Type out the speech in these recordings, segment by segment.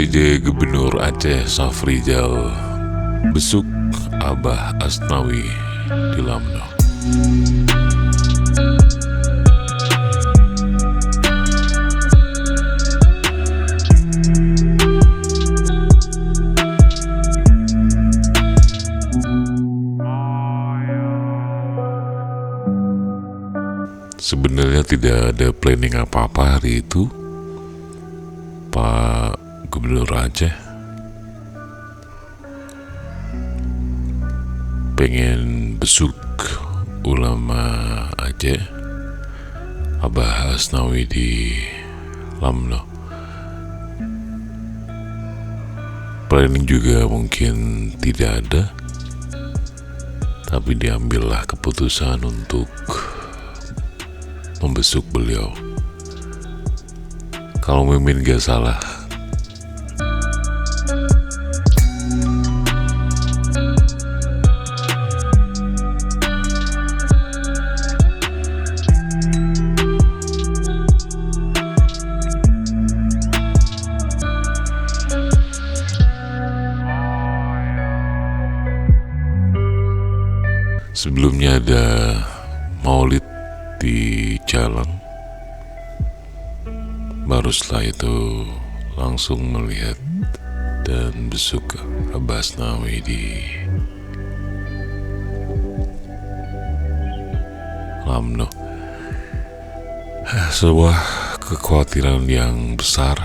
PJ Gubernur Aceh Safrizal besuk Abah Asnawi di Lamno. Sebenarnya tidak ada planning apa-apa hari itu, Pak Gubernur Aceh. Pengen besuk ulama Aceh, Abah Asnawi di Lamno. Planning juga mungkin tidak ada, tapi diambillah keputusan untuk membesuk beliau. Kalau Mimin gak salah, sebelumnya ada maulid di Jalang. Baru setelah itu langsung melihat dan besuk Abah Asnawi di Lamno. Sebuah kekhawatiran yang besar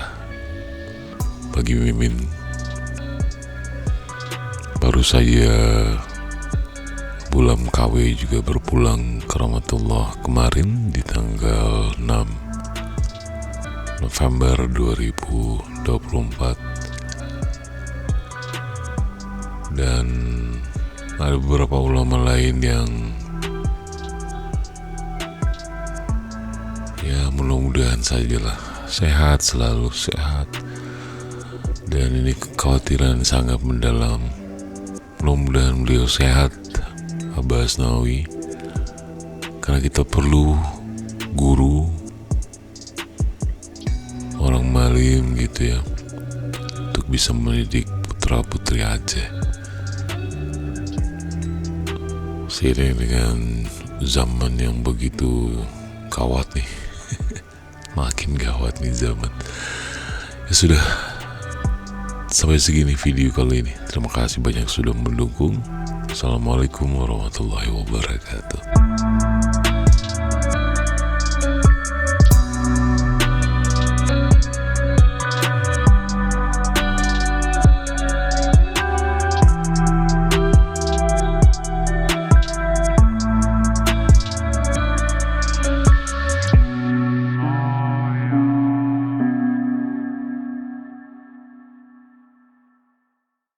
bagi Mimin. Baru saja Bulan KW juga berpulang ke Rahmatullah kemarin di tanggal 6 November 2024. Dan ada beberapa ulama lain yang ya mudah-mudahan sajalah sehat, selalu sehat. Dan ini kekhawatiran sangat mendalam. Mudah-mudahan beliau sehat, Abah Asnawi, karena kita perlu guru, orang malim gitu ya, untuk bisa mendidik putra putri Aceh. Seiring dengan zaman yang begitu gawat nih, makin gawat nih zaman. Ya sudah, sampai segini video kali ini. Terima kasih banyak sudah mendukung. Assalamualaikum warahmatullahi wabarakatuh.